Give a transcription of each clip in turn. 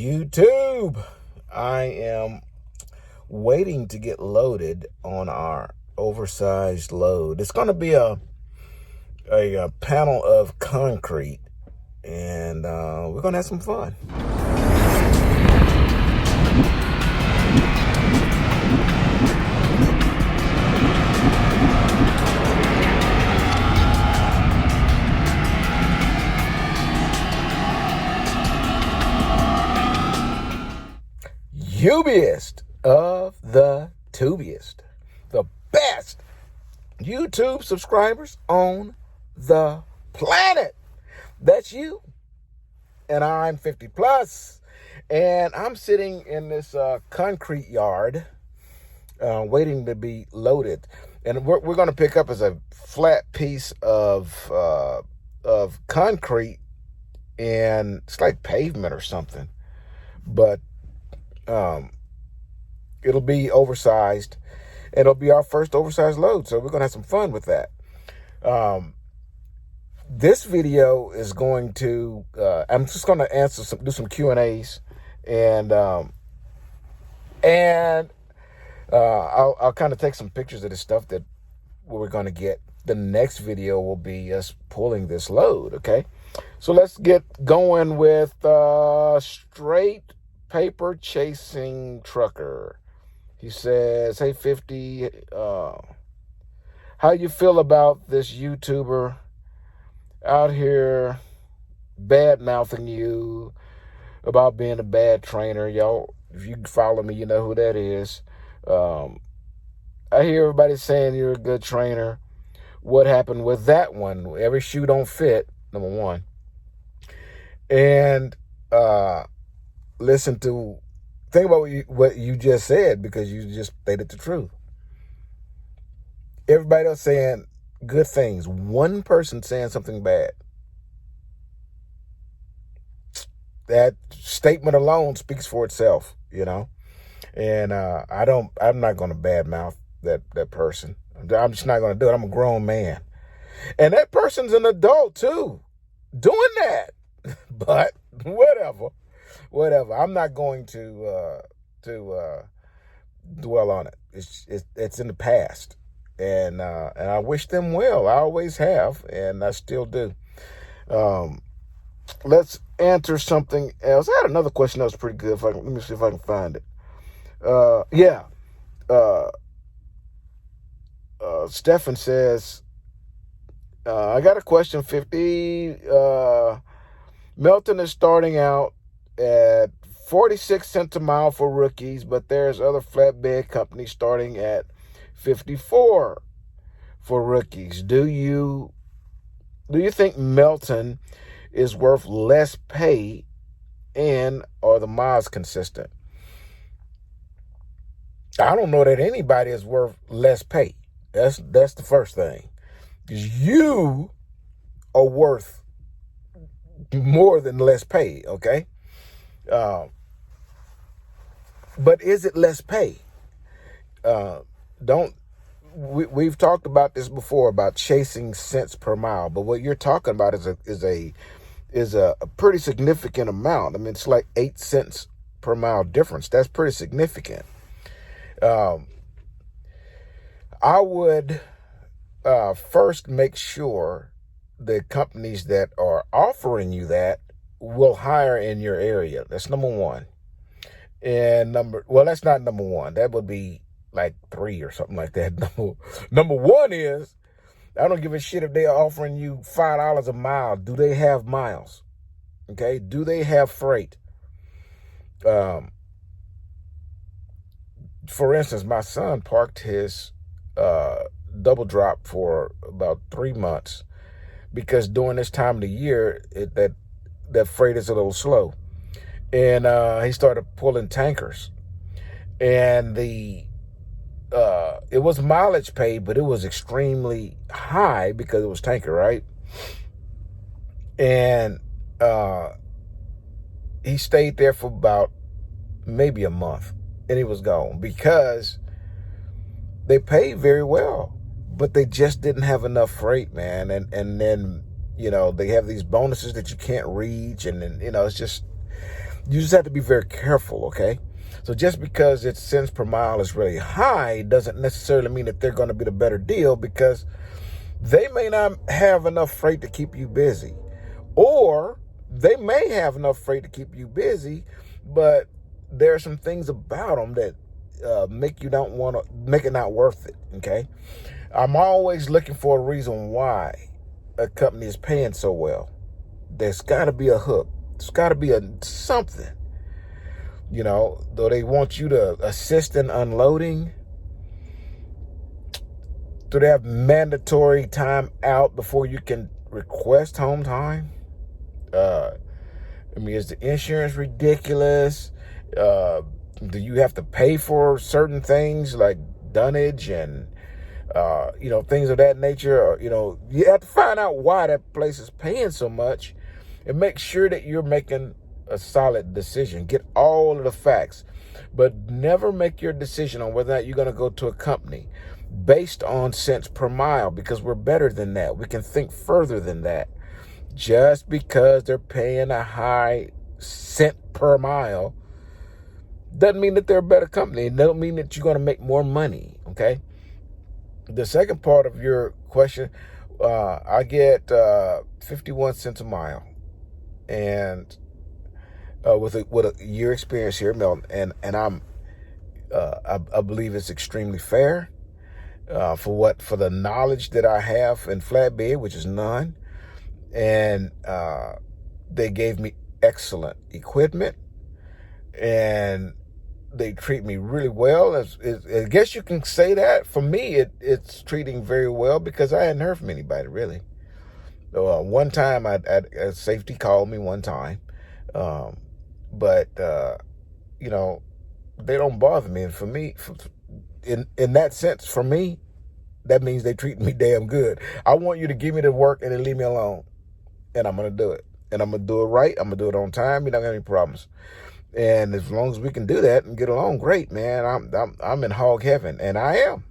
YouTube. I am waiting to get loaded on our oversized load. It's going to be a panel of concrete, and we're going to have some fun. Tubiest of the tubiest, the best YouTube subscribers on the planet. That's you. And I'm 50 plus, and I'm sitting in this concrete yard waiting to be loaded. And we're going to pick up as a flat piece of concrete, and it's like pavement or something, but it'll be oversized. It'll be our first oversized load, so we're gonna have some fun with that. This video is going to I'm just gonna do some Q&As, and I'll kind of take some pictures of the stuff that we're gonna get. The next video will be us pulling this load. Okay, so let's get going with straight paper chasing trucker. He says, hey 50, how you feel about this YouTuber out here bad mouthing you about being a bad trainer? Y'all, if you follow me, you know who that is. I hear everybody saying you're a good trainer. What happened with that one? Every shoe don't fit, number one. And think about what you just said, because you just stated the truth. Everybody else saying good things. One person saying something bad. That statement alone speaks for itself, you know. And I'm not going to badmouth that person. I'm just not going to do it. I'm a grown man, and that person's an adult too, doing that. But whatever. I'm not going to dwell on it. It's in the past, and I wish them well. I always have, and I still do. Let's answer something else. I had another question that was pretty good. Let me see if I can find it. Stefan says, I got a question, 50. Melton is starting out at 46 cents a mile for rookies, but there's other flatbed companies starting at 54 for rookies. Do you think Melton is worth less pay, and are the miles consistent? I don't know that anybody is worth less pay. That's the first thing, because you are worth more than less pay, okay? But is it less pay? We've talked about this before, about chasing cents per mile, but what you're talking about is a pretty significant amount. I mean, it's like 8 cents per mile difference. That's pretty significant. I would first make sure the companies that are offering you that will hire in your area. That's number one. And that's not number one. That would be like 3 or something like that. Number one is, I don't give a shit if they are offering you $5 a mile. Do they have miles? Okay. Do they have freight? For instance, my son parked his double drop for about 3 months, because during this time of the year, that freight is a little slow. And he started pulling tankers. And it was mileage paid, but it was extremely high because it was tanker, right? And he stayed there for about maybe a month, and he was gone, because they paid very well, but they just didn't have enough freight, man. And then, you know, they have these bonuses that you can't reach, and then, you know, it's just, You just have to be very careful, okay? So just because its cents per mile is really high doesn't necessarily mean that they're going to be the better deal, because they may not have enough freight to keep you busy. Or they may have enough freight to keep you busy, but there are some things about them that make it not worth it, okay? I'm always looking for a reason why a company is paying so well. There's got to be a hook. There's got to be something. Though they want you to assist in unloading, do they have mandatory time out before you can request home time? Is the insurance ridiculous? Do you have to pay for certain things like dunnage and things of that nature? Or, you have to find out why that place is paying so much and make sure that you're making a solid decision. Get all of the facts, but never make your decision on whether or not you're going to go to a company based on cents per mile, because we're better than that. We can think further than that. Just because they're paying a high cent per mile doesn't mean that they're a better company. It doesn't mean that you're going to make more money, okay? The second part of your question, I get 51 cents a mile, and with a year experience here at Melton, and I believe it's extremely fair for the knowledge that I have in flatbed, which is none. And they gave me excellent equipment, and they treat me really well. I guess you can say that. For me, it's treating very well, because I hadn't heard from anybody, really. One time, a safety called me one time, but they don't bother me. And for me, in that sense, for me, that means they treat me damn good. I want you to give me the work and then leave me alone. And I'm going to do it. And I'm going to do it right. I'm going to do it on time. You're not going to have any problems. And as long as we can do that and get along, great, man. I'm in hog heaven, and I am.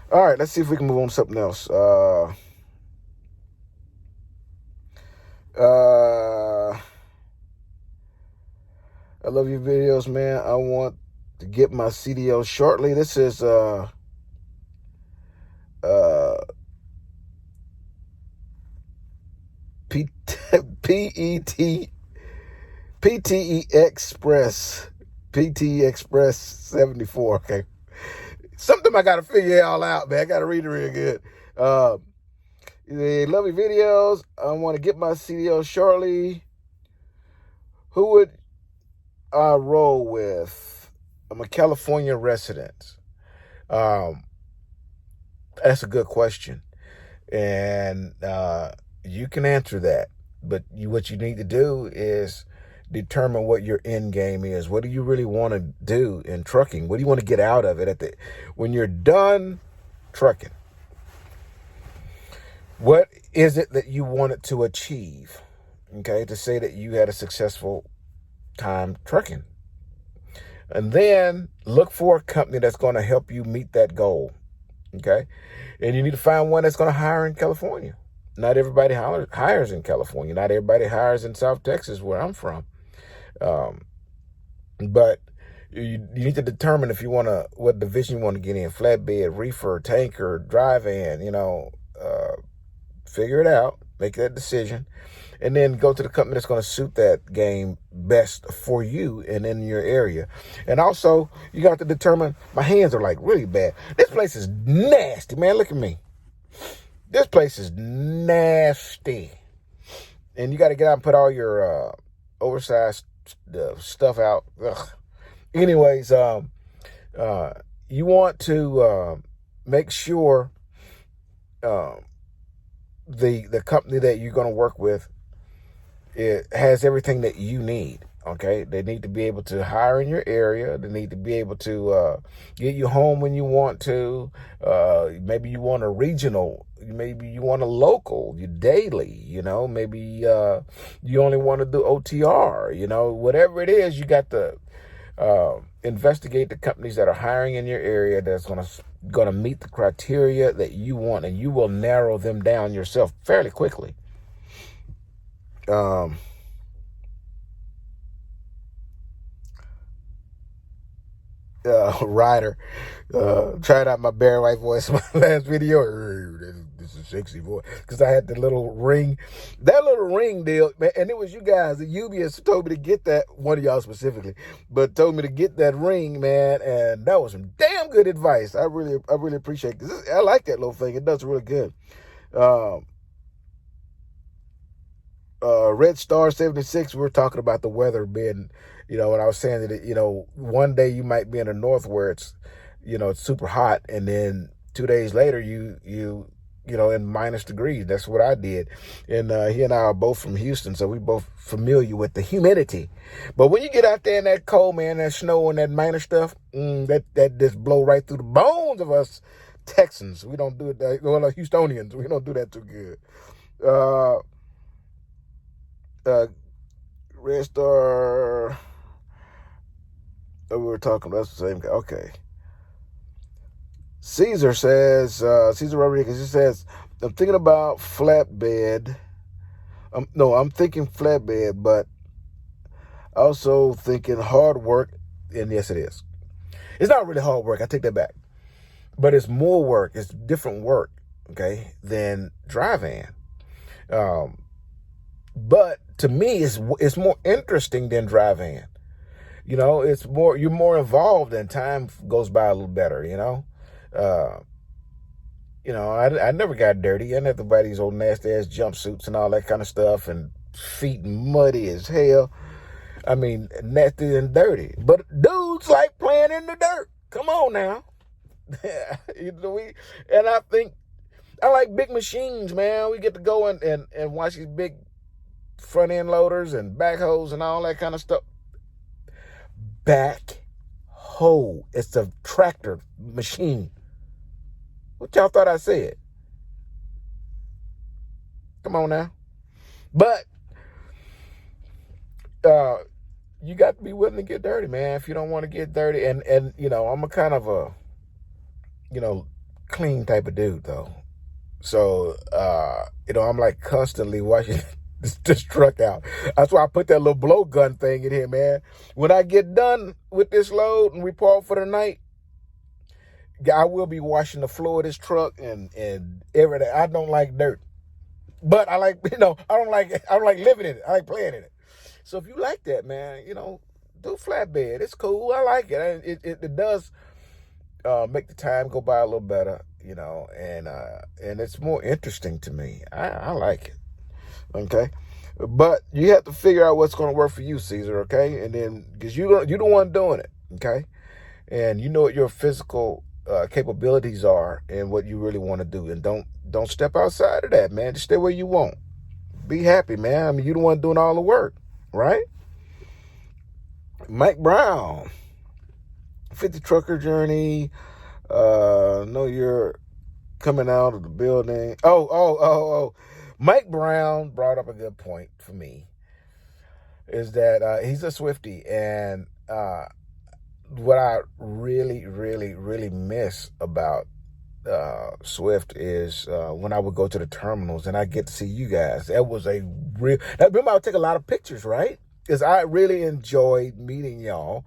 All right, let's see if we can move on to something else. I love your videos, man. I want to get my CDL shortly. This is PTE Express 74. Okay, something I gotta figure all out, man. I gotta read it real good. They love your videos. I want to get my CDL shortly. Who would I roll with? I'm a California resident. That's a good question, and you can answer that. But what you need to do is determine what your end game is. What do you really want to do in trucking? What do you want to get out of it when you're done trucking? What is it that you wanted to achieve? Okay, to say that you had a successful time trucking. And then look for a company that's going to help you meet that goal. Okay, and you need to find one that's going to hire in California. Not everybody hires in California. Not everybody hires in South Texas, where I'm from. But you need to determine what division you want to get in: flatbed, reefer, tanker, dry van. Figure it out, make that decision, and then go to the company that's going to suit that game best for you and in your area. And also, you got to determine, my hands are like really bad. This place is nasty, man. Look at me. This place is nasty. And you got to get out and put all your oversized stuff out. Ugh. Anyways, you want to make sure the company that you're going to work with, it has everything that you need. Okay, they need to be able to hire in your area. They need to be able to get you home when you want to. Maybe you want a regional. Maybe you want a local, you daily. Maybe you only want to do OTR. Whatever it is, you got to investigate the companies that are hiring in your area that's going to meet the criteria that you want, and you will narrow them down yourself fairly quickly. rider. Tried out my Barry White voice in my last video. This is a sexy voice. Because I had the little ring. That little ring deal, man, and it was you guys. The UBS told me to get that, one of y'all specifically, but told me to get that ring, man, and that was some damn good advice. I really appreciate it. I like that little thing. It does really good. Red Star 76, we were talking about the weather being, when I was saying that, one day you might be in the north where it's, it's super hot, and then 2 days later you in minus degrees. That's what I did. And he and I are both from Houston, so we both familiar with the humidity. But when you get out there in that cold, man, that snow and that minor stuff, that just blow right through the bones of us Texans. We don't do it that well, Houstonians, we don't do that too good. Red Star, we were talking, that's the same guy. Okay. Caesar says, Caesar Rodriguez, he says, I'm thinking about flatbed. I'm thinking flatbed, but also thinking hard work. And yes, it is. It's not really hard work. I take that back. But it's more work. It's different work, okay, than dry van. But to me, it's more interesting than dry van. It's more, you're more involved and time goes by a little better, I never got dirty. I never had to buy these old nasty ass jumpsuits and all that kind of stuff, and feet muddy as hell. I mean, nasty and dirty. But dudes like playing in the dirt. Come on now. And I think I like big machines, man. We get to go and watch these big front end loaders and backhoes and all that kind of stuff. Backhoe. It's a tractor machine. What y'all thought I said? Come on now. But you got to be willing to get dirty, man. If you don't want to get dirty, and I'm a kind of a clean type of dude though. So I'm like constantly washing this truck out. That's why I put that little blow gun thing in here, man. When I get done with this load and we park for the night, I will be washing the floor of this truck and everything. I don't like dirt, but I like, I don't like living in it. I like playing in it. So if you like that, man, do flatbed. It's cool. I like it. It does make the time go by a little better, and it's more interesting to me. I like it. Okay. But you have to figure out what's going to work for you, Caesar. Okay. And then, because you're the one doing it. Okay. And you know what your physical capabilities are and what you really want to do. And don't step outside of that, man. Just stay where you want. Be happy, man. I mean, you're the one doing all the work, right? Mike Brown, 50 Trucker Journey. Know you're coming out of the building. Oh. Mike Brown brought up a good point for me. Is that he's a Swifty, and what I really, really, really miss about Swift is when I would go to the terminals and I get to see you guys. That was a real. Remember, I would take a lot of pictures, right? Because I really enjoyed meeting y'all,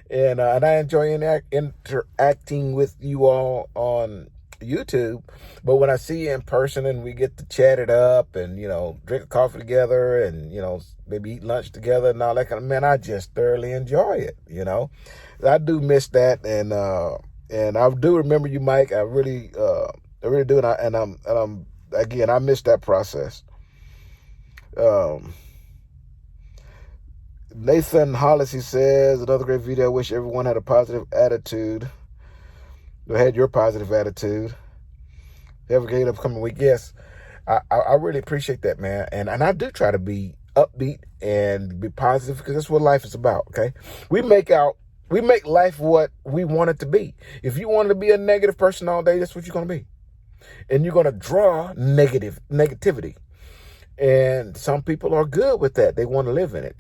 and I enjoy interacting with you all on YouTube. But when I see you in person and we get to chat it up and drink a coffee together and maybe eat lunch together and all that kind of, man, I just thoroughly enjoy it. I do miss that, and I do remember you, Mike. I really do, and I'm again, I miss that process. Nathan Hollis, he says, another great video. I wish everyone had a positive attitude. You had your positive attitude. Have a great upcoming week. Yes, I really appreciate that, man. And I do try to be upbeat and be positive, because that's what life is about. Okay, we make life what we want it to be. If you wanted to be a negative person all day, that's what you're going to be. And you're going to draw negativity. And some people are good with that. They want to live in it,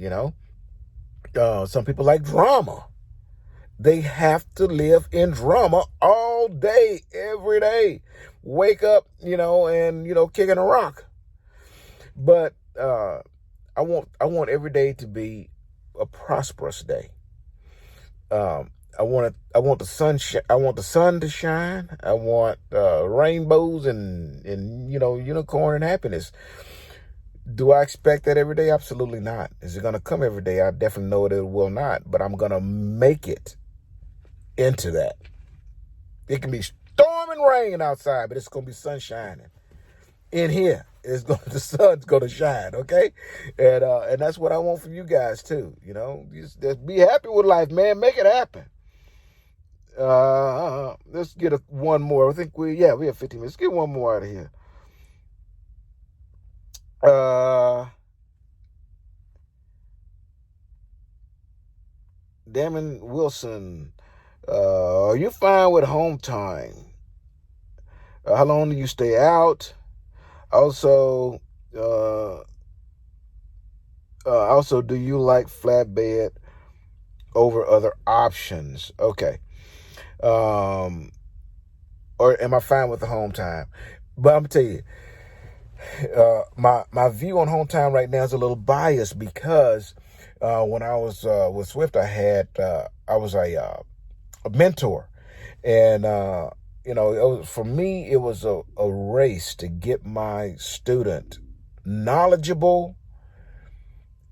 Some people like drama. They have to live in drama all day, every day. Wake up, and, kicking a rock. But I want every day to be a prosperous day. I want the sun. I want the sun to shine. I want rainbows and unicorn and happiness. Do I expect that every day? Absolutely not. Is it going to come every day? I definitely know it will not. But I'm going to make it into that. It can be storm and rain outside, but it's going to be sun shining. In here, the sun's going to shine, okay? And that's what I want from you guys too. Just be happy with life, man. Make it happen. Let's get one more. I think we have 15 minutes. Let's get one more out of here. Damon Wilson, are you fine with home time? How long do you stay out? Also, do you like flatbed over other options? Okay. Or am I fine with the home time? But I'm gonna tell you, my view on home time right now is a little biased because when I was with Swift, I was a mentor, and for me it was a race to get my student knowledgeable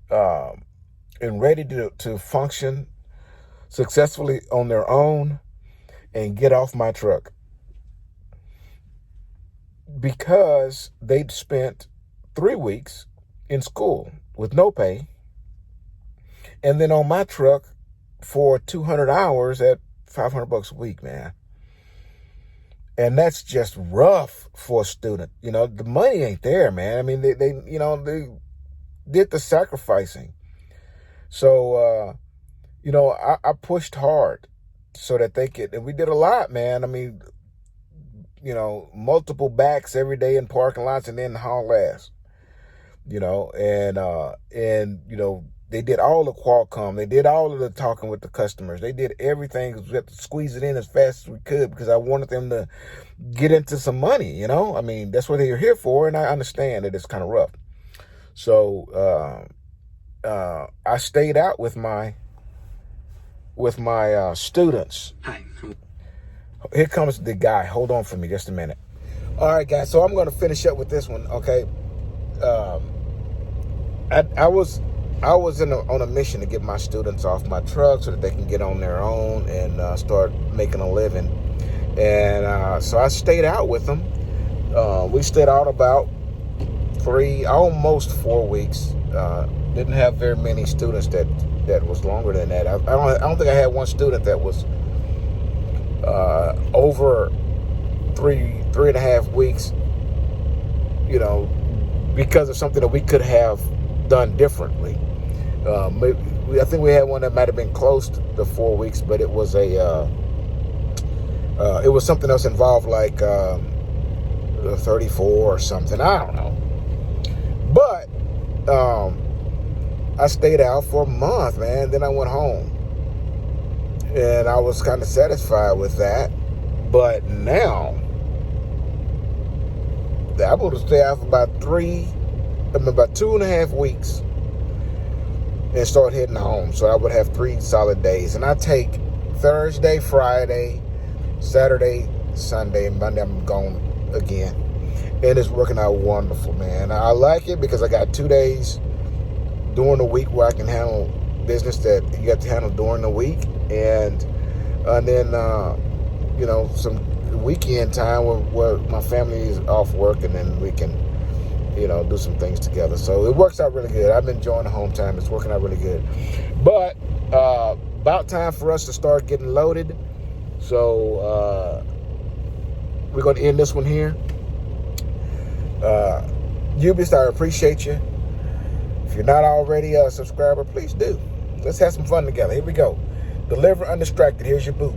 and ready to function successfully on their own and get off my truck, because they'd spent 3 weeks in school with no pay, and then on my truck for 200 hours at $500 a week, man. And that's just rough for a student. The money ain't there, man. I mean, they did the sacrificing. So, I pushed hard so that they could, and we did a lot, man. I mean, multiple backs every day in parking lots and then haul ass, and they did all the Qualcomm. They did all of the talking with the customers. They did everything. We had to squeeze it in as fast as we could because I wanted them to get into some money, I mean, that's what they're here for, and I understand that it's kind of rough. So I stayed out with my students. Hi. Here comes the guy. Hold on for me just a minute. All right, guys. So I'm going to finish up with this one. Okay. I was on a mission to get my students off my truck so that they can get on their own and start making a living. And so I stayed out with them. We stayed out about almost 4 weeks. Didn't have very many students that was longer than that. I don't think I had one student that was over three and a half weeks, because of something that we could have done differently. I think we had one that might have been close to 4 weeks, but it was it was something else involved, like 34 or something. I don't know. But I stayed out for a month, man. Then I went home. And I was kind of satisfied with that. But now, I'm going to stay out for about 2.5 weeks and start heading home. So I would have 3 solid days. And I take Thursday, Friday, Saturday, Sunday, and Monday I'm gone again. And it's working out wonderful, man. I like it because I got 2 days during the week where I can handle business that you got to handle during the week. And then, some weekend time where my family is off work, and then we can, do some things together. So it works out really good. I've been enjoying the home time. It's working out really good. But about time for us to start getting loaded. So we're going to end this one here. Ubist, I appreciate you. If you're not already a subscriber, please do. Let's have some fun together. Here we go. Deliver undistracted. Here's your boot.